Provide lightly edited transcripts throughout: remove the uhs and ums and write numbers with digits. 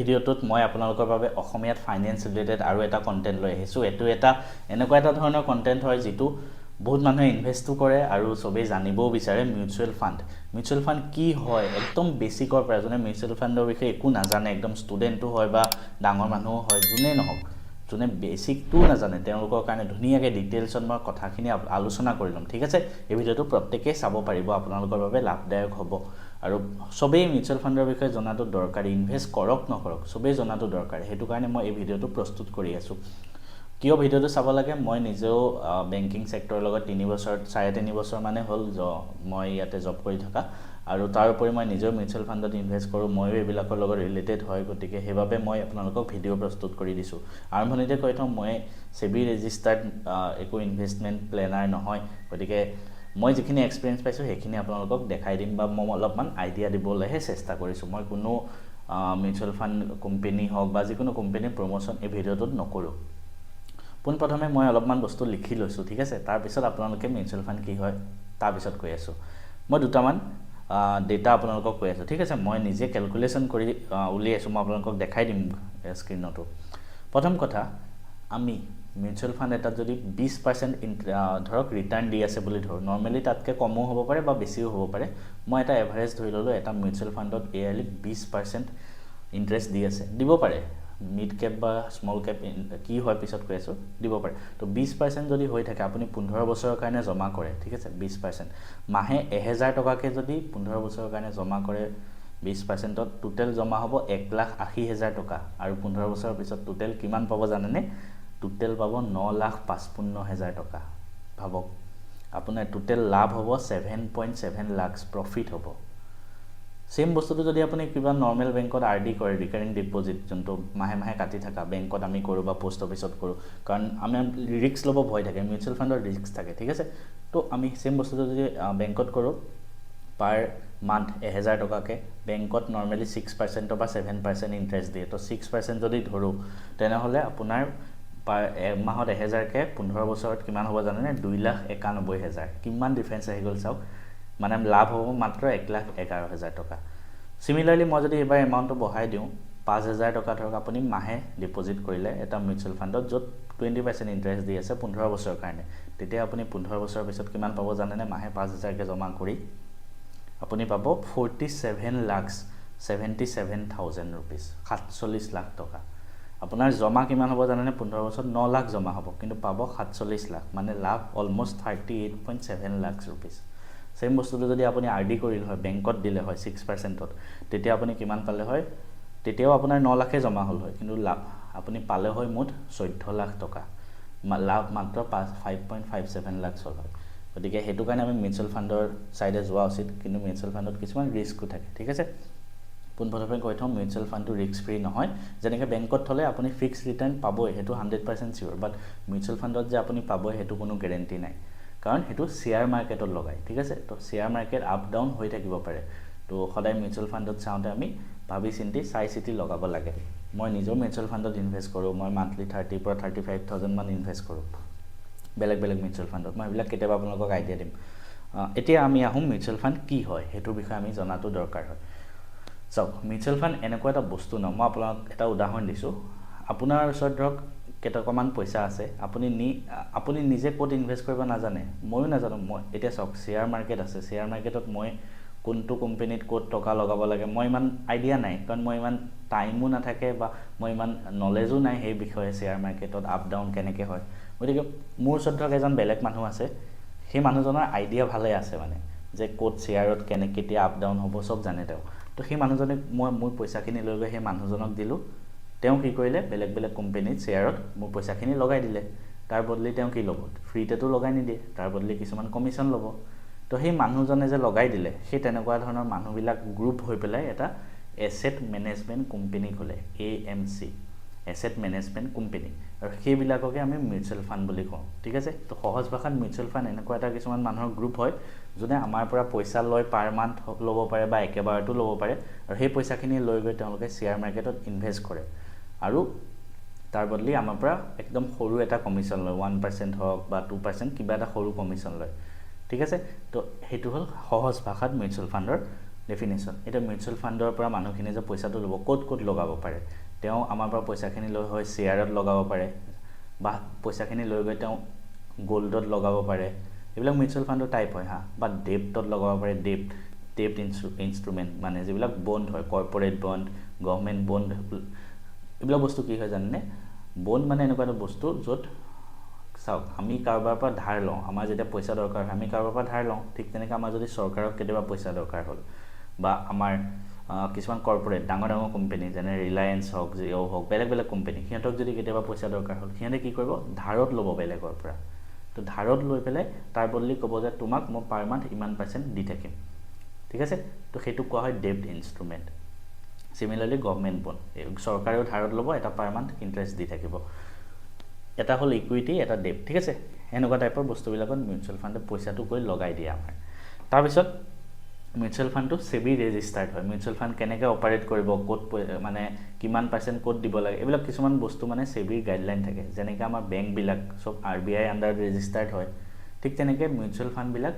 ভিডিঅ'টোত মই আপোনালোকৰ বাবে অসমীয়াত ফাইনেন্স ৰিলেটেড আৰু এটা কন্টেন্ট লৈ আহিছোঁ। এটো এটা এনেকুৱা এটা ধৰণৰ কন্টেন্ট হয় যিটো বহুত মানুহে ইনভেস্টো কৰে আৰু সবেই জানিবও বিচাৰে। মিউচুৱেল ফাণ্ড কি হয়, একদম বেসিকৰ পৰা যোনে মিউচুৱেল ফাণ্ডৰ বিষয়ে একো নাজানে, একদম ষ্টুডেণ্টো হয় বা ডাঙৰ মানুহো হয়, যোনে নহওক, যোনে বেসিকটো নাজানে তেওঁলোকৰ কাৰণে ধুনীয়াকৈ ডিটেইলছত মই কথাখিনি আলোচনা কৰি ল'ম। ঠিক আছে, এই ভিডিঅ'টো প্ৰত্যেকেই চাব পাৰিব, আপোনালোকৰ বাবে লাভদায়ক হ'ব। আৰু সবেই মিউচুৱেল ফাণ্ডৰ বিষয়ে জনাটো দৰকাৰী, ইনভেষ্ট কৰক নকৰক সবেই জনাটো দৰকাৰী। সেইটো কাৰণে মই এই ভিডিঅ'টো প্ৰস্তুত কৰি আছোঁ। কিয় ভিডিঅ'টো চাব লাগে, মই নিজেও বেংকিং সেক্টৰৰ লগত 3 বছৰ 3.5 বছৰ মানে হ'ল মই ইয়াতে জব কৰি থকা, আৰু তাৰ উপৰি মই নিজেও মিউচুৱেল ফাণ্ডত ইনভেষ্ট কৰোঁ, ময়ো এইবিলাকৰ লগত ৰিলেটেড হয়। গতিকে সেইবাবে মই আপোনালোকক ভিডিঅ' প্ৰস্তুত কৰি দিছোঁ। আৰম্ভণিতে কৈ থওঁ, মই সেবি ৰেজিষ্টাৰ্ড একো ইনভেষ্টমেণ্ট প্লেনাৰ নহয়। গতিকে মই যিখিনি এক্সপিৰিয়েঞ্চ পাইছোঁ সেইখিনি আপোনালোকক দেখাই দিম বা মই অলপমান আইডিয়া দিবলৈহে চেষ্টা কৰিছোঁ। মই কোনো মিউচুৱেল ফাণ্ড কোম্পানী হওক বা যিকোনো কোম্পানীৰ প্ৰমোশ্যন এই ভিডিঅ'টোত নকৰোঁ। পোনপ্ৰথমে মই অলপমান বস্তু লিখি লৈছোঁ। ঠিক আছে, তাৰপিছত আপোনালোকে মিউচুৱেল ফাণ্ড কি হয় তাৰপিছত কৈ আছোঁ। মই দুটামান ডেটা আপোনালোকক কৈ আছোঁ। ঠিক আছে, মই নিজে কেলকুলেশ্যন কৰি উলিয়াইছোঁ, মই আপোনালোকক দেখাই দিম স্ক্ৰীনতো। প্ৰথম কথা, আমি মিউচুৱেল ফাণ্ড এটাত যদি 20% ধৰক ৰিটাৰ্ণ দি আছে বুলি ধৰোঁ, নৰ্মেলি তাতকৈ কমো হ'ব পাৰে বা বেছিও হ'ব পাৰে। মই এটা এভাৰেজ ধৰি ল'লোঁ, এটা মিউচুৱেল ফাণ্ডত ইয়াৰলি 20% ইণ্টাৰেষ্ট দি আছে, দিব পাৰে মিড কেপ বা স্মল কেপ কি হয় পিছত কৈ আছোঁ, দিব পাৰে। তো 20% যদি হৈ থাকে, আপুনি 15 বছৰৰ কাৰণে জমা কৰে। ঠিক আছে, 20% মাহে 1000 টকাকৈ যদি 15 বছৰৰ কাৰণে জমা কৰে, 20%ত টোটেল জমা হ'ব 1,80,000 টকা। আৰু 15 বছৰৰ পিছত টোটেল কিমান পাব জানেনে? টোটেল পাব 9,55,000 টকা। ভাবক, আপোনাৰ টোটেল লাভ হ'ব 7.7 লাখ, প্ৰফিট হ'ব। সেম বস্তুটো যদি আপুনি কিবা নৰ্মেল বেংকত RD কৰে, ৰিকাৰিং ডিপ'জিট, যোনটো মাহে মাহে কাটি থকা, বেংকত আমি কৰোঁ বা পোষ্ট অফিচত কৰোঁ, কাৰণ আমাৰ ৰিস্ক ল'ব ভয় থাকে, মিউচুৱেল ফাণ্ডৰ ৰিস্ক থাকে। ঠিক আছে, তো আমি সেম বস্তুটো যদি বেংকত কৰোঁ, পাৰ মান্থ 1000 টকাকৈ, বেংকত নৰ্মেলি 6% বা 7% ইণ্টাৰেষ্ট দিয়ে। তো 6% যদি ধৰোঁ, তেনেহ'লে আপোনাৰ মাহত 1000কৈ 15 বছৰত কিমান হ'ব জানেনে? 2,91,000। কিমান ডিফাৰেঞ্চ আহি গ'ল চাওক, মানে লাভ হ'ব মাত্ৰ 1,11,000 টকা। চিমিলাৰলি মই যদি এইবাৰ এমাউণ্টটো বঢ়াই দিওঁ, 5,000 টকা ধৰক আপুনি মাহে ডিপ'জিট কৰিলে এটা মিউচুৱেল ফাণ্ডত, য'ত 20% ইণ্টাৰেষ্ট দি আছে 15 বছৰৰ কাৰণে, তেতিয়া আপুনি 15 বছৰৰ পিছত কিমান পাব জানেনে? মাহে 5,000কৈ জমা কৰি আপুনি পাব 47,77,000 ৰুপিজ, 47 লাখ টকা। আপোনাৰ জমা কিমান হ'ব জানেনে? 15 বছৰত 9 লাখ জমা হ'ব, কিন্তু পাব 47 লাখ, মানে লাভ অলমষ্ট 38.7 লাখ ৰুপিজ। সেম বস্তুটো যদি আপুনি RD কৰিলে হয়, বেংকত দিলে হয় 6%ত, তেতিয়া আপুনি কিমান পালে হয়? তেতিয়াও আপোনাৰ 9 লাখেই জমা হ'ল হয়, কিন্তু লাভ আপুনি পালে হয় মুঠ 14 লাখ টকা। লাভ মাত্ৰ 5.57 লাখ হ'ল হয়। গতিকে সেইটো কাৰণে আমি মিউচুৱেল ফাণ্ডৰ ছাইডে যোৱা উচিত, কিন্তু মিউচুৱেল ফাণ্ডত কিছুমান ৰিস্কো থাকে। ঠিক আছে, পোনপ্ৰথমে কৈ থওঁ, মিউচুৱেল ফাণ্ডটো ৰিস্ক ফ্ৰী নহয়। যেনেকৈ বেংকত থ'লে আপুনি ফিক্সড ৰিটাৰ্ণ পাবই, সেইটো 100% চিয়'ৰ, বাট মিউচুৱেল ফাণ্ডত যে আপুনি পাবই সেইটো কোনো গেৰেণ্টি নাই, কাৰণ সেইটো শ্বেয়াৰ মাৰ্কেটত লগায়। ঠিক আছে, তো শ্বেয়াৰ মাৰ্কেট আপ ডাউন হৈ থাকিব পাৰে। তো সদায় মিউচুৱেল ফাণ্ডত চাওঁতে আমি ভাবি চিন্তি চাই চিতি লগাব লাগে। মই নিজেও মিউচুৱেল ফাণ্ডত ইনভেষ্ট কৰোঁ, মই মান্থলি 30,000 পৰা 35,000 মান ইনভেষ্ট কৰোঁ বেলেগ বেলেগ মিউচুৱেল ফাণ্ডত। মই এইবিলাক কেতিয়াবা আপোনালোকক আইডিয়া দিম। এতিয়া আমি আহোঁ মিউচুৱেল ফাণ্ড কি হয়, সেইটোৰ বিষয়ে আমি জনাটো দৰকাৰ হয়। চাওক, মিউচুৱেল ফাণ্ড এনেকুৱা এটা বস্তু ন, মই আপোনাক এটা উদাহৰণ দিছোঁ। আপোনাৰ ওচৰত ধৰক কেইটকামান পইচা আছে, আপুনি নিজে ক'ত ইনভেষ্ট কৰিব নাজানে, ময়ো নাজানো। মই এতিয়া চাওক, শ্বেয়াৰ মাৰ্কেট আছে, শ্বেয়াৰ মাৰ্কেটত মই কোনটো কোম্পানীত ক'ত টকা লগাব লাগে মই ইমান আইডিয়া নাই, কাৰণ মই ইমান টাইমো নাথাকে বা মই ইমান নলেজো নাই সেই বিষয়ে, শ্বেয়াৰ মাৰ্কেটত আপ ডাউন কেনেকৈ হয়। গতিকে মোৰ ওচৰত ধৰক এজন বেলেগ মানুহ আছে, সেই মানুহজনৰ আইডিয়া ভালে আছে, মানে যে ক'ত শ্বেয়াৰত কেতিয়া আপ ডাউন হ'ব চব জানে তেওঁ। তো সেই মানুহজনে মই মোৰ পইচাখিনি লৈ গৈ সেই মানুহজনক দিলোঁ, তেওঁ কি কৰিলে, বেলেগ বেলেগ কোম্পানীত শ্বেয়াৰত মোৰ পইচাখিনি লগাই দিলে। তাৰ বদলি তেওঁ কি ল'ব? ফ্ৰীতেতো লগাই নিদিয়ে, তাৰ বদলি কিছুমান কমিশ্যন ল'ব। তো সেই মানুহজনে যে লগাই দিলে, সেই তেনেকুৱা ধৰণৰ মানুহবিলাক গ্ৰুপ হৈ পেলাই এটা এছেট মেনেজমেণ্ট কোম্পানী খোলে, AMC, এছেট মেনেজমেণ্ট কোম্পানী, আৰু সেইবিলাককে আমি মিউচুৱেল ফাণ্ড বুলি কওঁ। ঠিক আছে, তো সহজ ভাষাত মিউচুৱেল ফাণ্ড এনেকুৱা এটা কিছুমান মানুহৰ গ্ৰুপ হয়, যোনে আমাৰ পৰা পইচা লয়, পাৰ মান্থ ল'ব পাৰে বা একেবাৰতো ল'ব পাৰে, আৰু সেই পইচাখিনি লৈ গৈ তেওঁলোকে শ্বেয়াৰ মাৰ্কেটত ইনভেষ্ট কৰে, আৰু তাৰ বদলি আমাৰ পৰা একদম সৰু এটা কমিশ্যন লয়, 1% হওক বা 2%, কিবা এটা সৰু কমিশ্যন লয়। ঠিক আছে, তো সেইটো হ'ল সহজ ভাষাত মিউচুৱেল ফাণ্ডৰ ডেফিনেশ্যন এতিয়া মিউচুৱেল ফাণ্ডৰ পৰা মানুহখিনি যে পইচাটো ল'ব ক'ত লগাব পাৰে তেওঁ আমাৰ পৰা পইচাখিনি লৈ হয় শ্বেয়াৰত লগাব পাৰে বা পইচাখিনি লৈ গৈ তেওঁ গোল্ডত লগাব পাৰে এইবিলাক মিউচুৱেল ফাণ্ডৰ টাইপ হয় বা ডেপ্টত লগাব পাৰে ডেপ্ট ইনষ্ট্ৰুমেণ্ট মানে যিবিলাক বণ্ড হয় কৰ্পৰেট বণ্ড গভৰ্ণমেণ্ট বণ্ড এইবিলাক বস্তু কি হয় জানেনে বণ্ড মানে এনেকুৱা এটা বস্তু য'ত চাওক আমি কাৰোবাৰ পৰা ধাৰ লওঁ আমাৰ যেতিয়া পইচা দৰকাৰ হয় আমি কাৰোবাৰ পৰা ধাৰ লওঁ ঠিক তেনেকৈ আমাৰ যদি চৰকাৰক কেতিয়াবা পইচা দৰকাৰ হ'ল বা আমাৰ কিছুমান কৰ্পৰেট ডাঙৰ কোম্পানী যেনে ৰিলায়েন্স হওক জিঅ' হওক বেলেগ কোম্পানী সিহঁতক যদি কেতিয়াবা পইচা দৰকাৰ হ'ল সিহঁতে কি কৰিব ধাৰত ল'ব বেলেগৰ পৰা তো ধাৰত লৈ পেলাই তাৰ বদলি ক'ব যে তোমাক মই পাৰ মান্থ ইমান % দি থাকিম ঠিক আছে তো সেইটো কোৱা হয় ডেপ্ট ইনষ্ট্ৰুমেণ্ট চিমিলাৰলি গভৰ্ণমেণ্ট বণ্ড চৰকাৰেও ধাৰত ল'ব এটা পাৰ মান্থ ইণ্টাৰেষ্ট দি থাকিব এটা হ'ল ইকুইটি এটা ডেপ্ট ঠিক আছে এনেকুৱা টাইপৰ বস্তুবিলাকত মিউচুৱেল ফাণ্ডে পইচাটো গৈ লগাই দিয়ে আমাৰ তাৰপিছত মিউচুৱেল ফাণ্ডটো সেবি ৰেজিষ্টাৰ্ড হয় মিউচুৱেল ফাণ্ড কেনেকৈ অপাৰেট কৰিব ক'ত মানে কিমান % ক'ত দিব লাগে এইবিলাক কিছুমান বস্তু মানে সেবিৰ গাইডলাইন থাকে যেনেকৈ আমাৰ বেংকবিলাক চব RBI আণ্ডাৰ ৰেজিষ্টাৰ্ড হয় ঠিক তেনেকৈ মিউচুৱেল ফাণ্ডবিলাক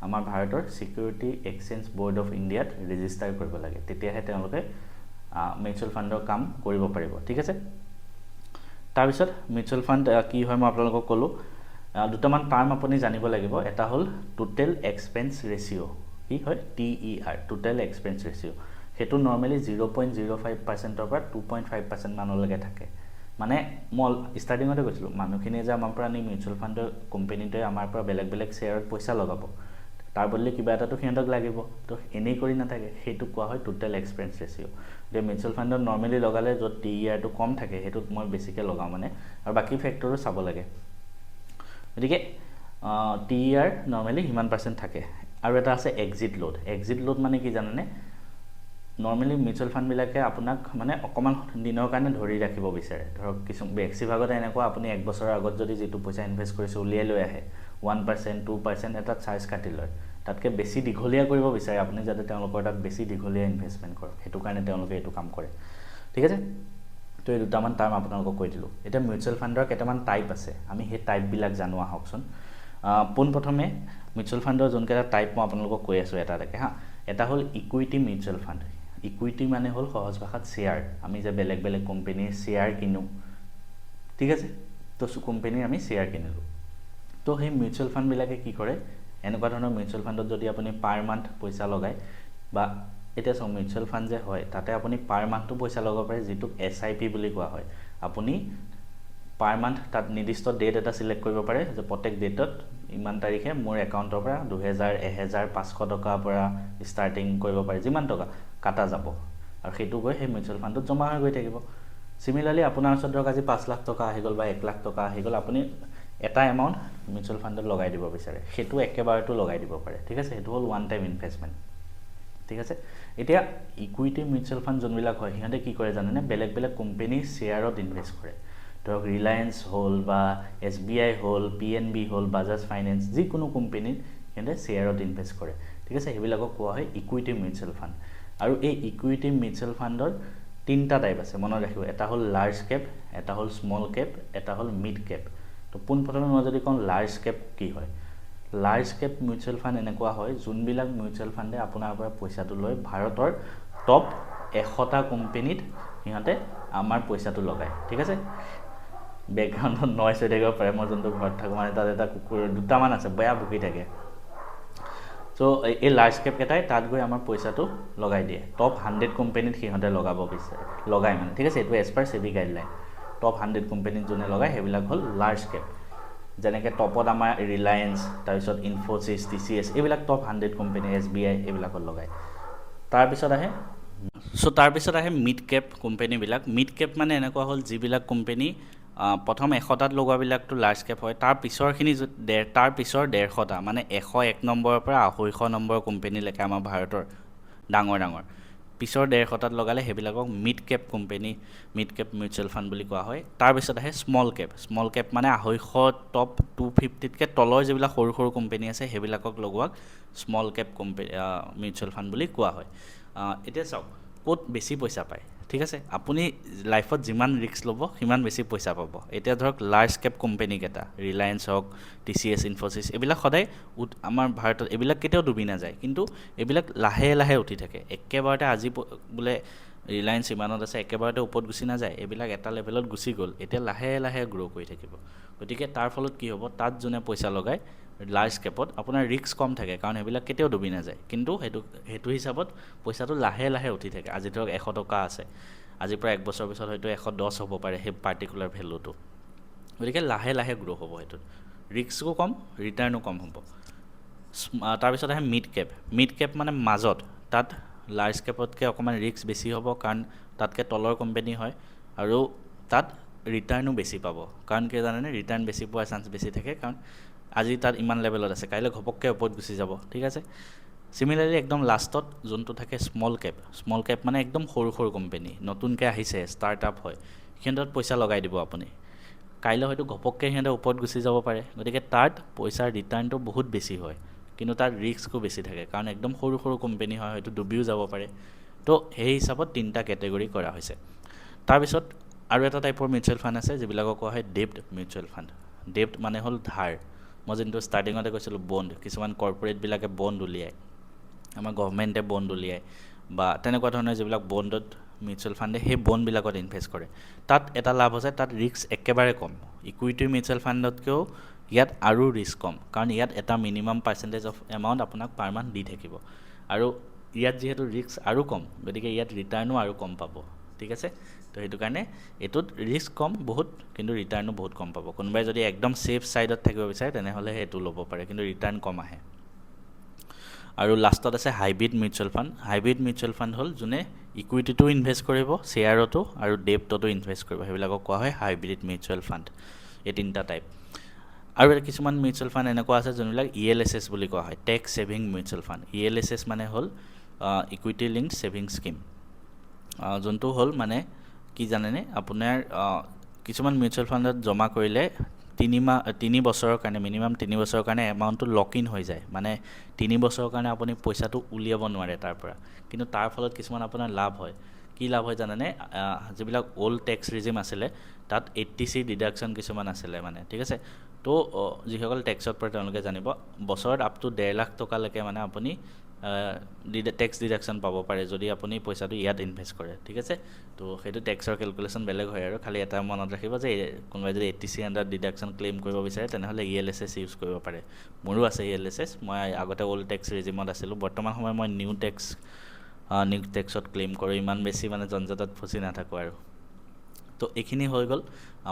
আমাৰ ভাৰতৰ ছিকিউৰিটি এক্সচেঞ্জ ব'ৰ্ড অফ ইণ্ডিয়াত ৰেজিষ্টাৰ কৰিব লাগে তেতিয়াহে তেওঁলোকে মিউচুৱেল ফাণ্ডৰ কাম কৰিব পাৰিব ঠিক আছে তাৰপিছত মিউচুৱেল ফাণ্ড কি হয় মই আপোনালোকক ক'লোঁ দুটামান টাৰ্ম আপুনি জানিব লাগিব এটা হ'ল টোটেল এক্সপেন্স ৰেচিঅ' কি হয় TER টোটেল এক্সপেন্স ৰেচিঅ' সেইটো নৰ্মেলি 0.05%ৰ পৰা 2.5% মানলৈকে থাকে মানে মই ষ্টাৰ্টিঙতে কৈছিলোঁ মানুহখিনিয়ে যে আমাৰ পৰা নি মিউচুৱেল ফাণ্ডৰ কোম্পানীটোৱে আমাৰ পৰা বেলেগ শ্বেয়াৰত পইচা লগাব তাৰ বদলি কিবা এটাতো সিহঁতক লাগিব তো এনেই কৰি নাথাকে সেইটো কোৱা হয় টোটেল এক্সপেন্স ৰেচিঅ' এতিয়া মিউচুৱেল ফাণ্ডত নৰ্মেলি লগালে য'ত TERটো কম থাকে সেইটোত মই বেছিকৈ লগাওঁ মানে আৰু বাকী ফেক্টৰো চাব লাগে গতিকে TER নৰ্মেলি সিমান % থাকে আৰু এটা আছে এক্সিট লোড মানে কি জানেনে নৰ্মেলি মিউচুৱেল ফাণ্ডবিলাকে আপোনাক মানে অকণমান দিনৰ কাৰণে ধৰি ৰাখিব বিচাৰে ধৰক কিছু বেছিভাগত এনেকুৱা আপুনি 1 বছৰৰ আগত যদি যিটো পইচা ইনভেষ্ট কৰিছে উলিয়াই লৈ আহে 1% 2% এটা চাৰ্জ কাটি লয় তাতকৈ বেছি দীঘলীয়া কৰিব বিচাৰে আপুনি যাতে তেওঁলোকৰ তাত বেছি দীঘলীয়া ইনভেষ্টমেণ্ট কৰক সেইটো কাৰণে তেওঁলোকে এইটো কাম কৰে ঠিক আছে তো এই দুটামান টাৰ্ম আপোনালোকক কৈ দিলোঁ এতিয়া মিউচুৱেল ফাণ্ডৰ কেইটামান টাইপ আছে আমি সেই টাইপবিলাক জানো আহকচোন পোনপ্ৰথমে মিউচুৱেল ফাণ্ডৰ যোনকেইটা টাইপ মই আপোনালোকক কৈ আছোঁ এটালৈকে এটা হ'ল ইকুইটি মিউচুৱেল ফাণ্ড ইকুইটি মানে হ'ল সহজ ভাষাত শ্বেয়াৰ আমি যে বেলেগ কোম্পানীৰ শ্বেয়াৰ কিনো ঠিক আছে তো কোম্পানীৰ আমি শ্বেয়াৰ কিনিলোঁ তো সেই মিউচুৱেল ফাণ্ডবিলাকে কি কৰে এনেকুৱা ধৰণৰ মিউচুৱেল ফাণ্ডত যদি আপুনি পাৰ মান্থ পইচা লগায় বা এতিয়া চাওক মিউচুৱেল ফাণ্ড যে হয় তাতে আপুনি পাৰ মান্থটো পইচা লগাব পাৰে যিটোক SIP বুলি কোৱা হয় আপুনি পাৰ মান্থ তাত নিৰ্দিষ্ট ডেট এটা চিলেক্ট কৰিব পাৰে যে প্ৰত্যেক ডেটত ইমান তাৰিখে মোৰ একাউণ্টৰ পৰা 2000 1000 500 টকাৰ পৰা ষ্টাৰ্টিং কৰিব পাৰে যিমান টকা কাটা যাব আৰু সেইটো গৈ সেই মিউচুৱেল ফাণ্ডত জমা হৈ গৈ থাকিব সিমিলাৰলি আপোনাৰ ওচৰত ধৰক আজি 5 লাখ টকা আহি গ'ল বা 1 লাখ টকা আহি গ'ল আপুনি এটা এমাউণ্ট মিউচুৱেল ফাণ্ডত লগাই দিব বিচাৰে সেইটো একেবাৰতো লগাই দিব পাৰে ঠিক আছে সেইটো হ'ল ওৱান টাইম ইনভেষ্টমেণ্ট ঠিক আছে এতিয়া ইকুইটি মিউচুৱেল ফাণ্ড যোনবিলাক হয় সিহঁতে কি কৰে জানেনে বেলেগ কোম্পানীৰ শ্বেয়াৰত ইনভেষ্ট কৰে ধৰক ৰিলায়েন্স হ'ল বা SBI হ'ল PNB হ'ল বাজাজ ফাইনেন্স যিকোনো কোম্পানীত সিহঁতে শ্বেয়াৰত ইনভেষ্ট কৰে ঠিক আছে সেইবিলাকক কোৱা হয় ইকুইটি মিউচুৱেল ফাণ্ড আৰু এই ইকুইটি মিউচুৱেল ফাণ্ডৰ তিনিটা টাইপ আছে মনত ৰাখিব এটা হ'ল লাৰ্জ কেপ এটা হ'ল স্মল কেপ এটা হ'ল মিড কেপ তো পোনপ্ৰথমে মই যদি কওঁ লাৰ্জ কেপ কি হয় লাৰ্জ কেপ মিউচুৱেল ফাণ্ড এনেকুৱা হয় যোনবিলাক মিউচুৱেল ফাণ্ডে আপোনাৰ পৰা পইচাটো লৈ ভাৰতৰ টপ 100টা কোম্পানীত সিহঁতে আমাৰ পইচাটো লগায় ঠিক আছে বেকগ্ৰাউণ্ডত নইজ হৈ থাকিব পাৰে মই যোনটো ঘৰত থাকোঁ মানে তাত এটা কুকুৰ দুটামান আছে বেয়া ভুকি থাকে চ' এই লাৰ্জ কেপ কেইটাই তাত গৈ আমাৰ পইচাটো লগাই দিয়ে টপ 100 কোম্পানীত সিহঁতে লগাব বিচাৰে লগায় মানে ঠিক আছে এইটো এজ পাৰ সেবি গাইডলাইন টপ 100 কোম্পানীত যোনে লগায় সেইবিলাক হ'ল লাৰ্জ কেপ যেনেকৈ টপত আমাৰ ৰিলায়েন্স তাৰপিছত ইনফোচিছ TCS এইবিলাক টপ 100 কোম্পানী SBI এইবিলাকত লগায় তাৰপিছত আহে মিড কেপ কোম্পানীবিলাক মিড কেপ মানে এনেকুৱা হ'ল যিবিলাক কোম্পানী প্ৰথম 100টাত লগোৱাবিলাকতো লাৰ্জ কেপ হয় তাৰ পিছৰখিনি তাৰ পিছৰ 150টা মানে 101 নম্বৰৰ পৰা 250 নম্বৰ কোম্পানীলৈকে আমাৰ ভাৰতৰ ডাঙৰ পিছৰ 150টাত লগালে সেইবিলাকক mid cap company mid cap mutual fund বুলি কোৱা হয় তাৰপিছত আহে স্মল কেপ মানে 250 টপ 250তকৈ তলৰ যিবিলাক সৰু কোম্পানী আছে সেইবিলাকক লগোৱাক স্মল কেপ মিউচুৱেল ফাণ্ড বুলি কোৱা হয় এতিয়া চাওক ক'ত বেছি পইচা পায় ঠিক আছে, আপুনি লাইফত যিমান ৰিস্ক ল'ব সিমান বেছি পইচা পাব। এতিয়া ধৰক লাৰ্জ কেপ কোম্পেনীকেইটা, ৰিলায়েন্স হওক, TCS, ইনফ'চিছ, এইবিলাক সদায় আমাৰ ভাৰতত এইবিলাক কেতিয়াও ডুবি নাযায়, কিন্তু এইবিলাক লাহে লাহে উঠি থাকে। একেবাৰতে আজি বোলে ৰিলায়েন্স ইমানত আছে, একেবাৰতে ওপৰত গুচি নাযায়, এইবিলাক এটা লেভেলত গুচি গ'ল, এতিয়া লাহে লাহে গ্ৰ' কৰি থাকিব। গতিকে তাৰ ফলত কি হ'ব, তাত যোনে পইচা লগায় লাৰ্জ কেপত, আপোনাৰ ৰিস্ক কম থাকে, কাৰণ সেইবিলাক কেতিয়াও ডুবি নাযায়, কিন্তু সেইটো হিচাপত পইচাটো লাহে লাহে উঠি থাকে। আজি ধৰক 100 টকা আছে, আজিৰ পৰা 1 বছৰ পিছত হয়তো 110 হ'ব পাৰে সেই পাৰ্টিকুলাৰ ভেলুটো। গতিকে লাহে লাহে গ্ৰ' হ'ব, সেইটোত ৰিস্কো কম, ৰিটাৰ্ণো কম হ'ব। তাৰপিছত আহে মিড কেপ মানে মাজত, তাত লাৰ্জ কেপতকৈ অকণমান ৰিস্ক বেছি হ'ব, কাৰণ তাতকৈ তলৰ কোম্পেনী হয়, আৰু তাত ৰিটাৰ্ণো বেছি পাব। কাৰণ কিয় জানেনে, ৰিটাৰ্ণ বেছি পোৱাৰ চান্স বেছি থাকে, কাৰণ আজি তাত ইমান লেভেলত আছে, কাইলৈ ঘপককৈ ওপৰত গুচি যাব। ঠিক আছে, চিমিলাৰলি একদম লাষ্টত যোনটো থাকে স্মল কেপ মানে একদম সৰু সৰু কোম্পেনী, নতুনকৈ আহিছে, ষ্টাৰ্টআপ হয়, সিহঁতত পইচা লগাই দিব আপুনি, কাইলৈ হয়তো ঘপককৈ সিহঁতে ওপৰত গুচি যাব পাৰে। গতিকে তাত পইচাৰ ৰিটাৰ্ণটো বহুত বেছি হয়, কিন্তু তাত ৰিস্কো বেছি থাকে, কাৰণ একদম সৰু সৰু কোম্পেনী হয়, হয়তো ডুবিও যাব পাৰে। তো সেই হিচাপত 3টা কেটেগৰী কৰা হৈছে। তাৰপিছত আৰু এটা টাইপৰ মিউচুৱেল ফাণ্ড আছে, যিবিলাকক কোৱা হয় ডেপ্ট মিউচুৱেল ফাণ্ড। ডেপ্ট মানে হ'ল ধাৰ। মই যোনটো ষ্টাৰ্টিঙতে কৈছিলোঁ বণ্ড, কিছুমান কৰ্পৰেটবিলাকে বণ্ড উলিয়ায়, আমাৰ গভমেণ্টে বণ্ড উলিয়ায়, বা তেনেকুৱা ধৰণৰ যিবিলাক বণ্ডত মিউচুৱেল ফাণ্ডে সেই বণ্ডবিলাকত ইনভেষ্ট কৰে। তাত এটা লাভ হৈছে, তাত ৰিস্ক একেবাৰে কম। ইকুইটি মিউচুৱেল ফাণ্ডতকৈও ইয়াত আৰু ৰিস্ক কম, কাৰণ ইয়াত এটা মিনিমাম পাৰ্চেণ্টেজ অফ এমাউণ্ট আপোনাক পাৰ মান্থ দি থাকিব, আৰু ইয়াত যিহেতু ৰিস্ক আৰু কম, গতিকে ইয়াত ৰিটাৰ্ণো আৰু কম পাব। ঠিক আছে, তো সেইটো কাৰণে এইটোত ৰিস্ক কম বহুত, কিন্তু ৰিটাৰ্ণো বহুত কম পাব। কোনোবাই যদি একদম ছেফ ছাইডত থাকিব বিচাৰে তেনেহ'লে সেইটো ল'ব পাৰে, কিন্তু ৰিটাৰ্ণ কম আহে। আৰু লাষ্টত আছে hybrid mutual fund. Hybrid mutual fund হ'ল যোনে ইকুইটিটো ইনভেষ্ট কৰিব, শ্বেয়াৰতো আৰু ডেপ্টতো ইনভেষ্ট কৰিব, সেইবিলাকক কোৱা হয় হাইব্ৰিড মিউচুৱেল ফাণ্ড। এই 3টা টাইপ। আৰু কিছুমান মিউচুৱেল ফাণ্ড এনেকুৱা আছে যোনবিলাক ELSS বুলি কোৱা হয়, tax saving mutual fund. ELSS মানে হ'ল ইকুইটি লিংকড ছেভিং স্কিম, যোনটো হ'ল মানে কি জানেনে, আপোনাৰ কিছুমান মিউচুৱেল ফাণ্ডত জমা কৰিলে 3 বছৰৰ কাৰণে, মিনিমাম 3 বছৰৰ কাৰণে এমাউণ্টটো লক ইন হৈ যায়, মানে 3 বছৰৰ কাৰণে আপুনি পইচাটো উলিয়াব নোৱাৰে তাৰ পৰা। কিন্তু তাৰ ফলত কিছুমান আপোনাৰ লাভ হয়। কি লাভ হয় জানেনে, যিবিলাক অল্ড টেক্স ৰিজিম আছিলে, তাত 80C ডিডাকশ্যন কিছুমান আছিলে মানে। ঠিক আছে, তো যিসকল টেক্সত পৰে তেওঁলোকে জানিব, বছৰত আপ টু 1.5 লাখ টকালৈকে মানে আপুনি টেক্স ডিডাকশ্যন পাব পাৰে যদি আপুনি পইচাটো ইয়াত ইনভেষ্ট কৰে। ঠিক আছে, তো সেইটো টেক্সৰ কেলকুলেশ্যন বেলেগ হয়, আৰু খালি এটা মনত ৰাখিব যে কোনোবাই যদি 80C আণ্ডাৰ ডিডাকশ্যন ক্লেইম কৰিব বিচাৰে তেনেহ'লে ELSS ইউজ কৰিব পাৰে। মোৰো আছে ELSS, মই আগতে অল্ড টেক্স ৰেজিমত আছিলোঁ, বৰ্তমান সময়ত মই নিউ টেক্সত ক্লেইম কৰোঁ, ইমান বেছি মানে জঞ্জটত ফচি নাথাকোঁ আৰু। তো এইখিনি হৈ গ'ল,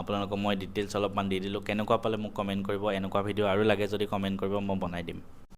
আপোনালোকক মই ডিটেইলছ অলপমান দি দিলোঁ। কেনেকুৱা পালে মোক কমেণ্ট কৰিব, এনেকুৱা ভিডিঅ' আৰু লাগে যদি কমেণ্ট কৰিব, মই বনাই দিম।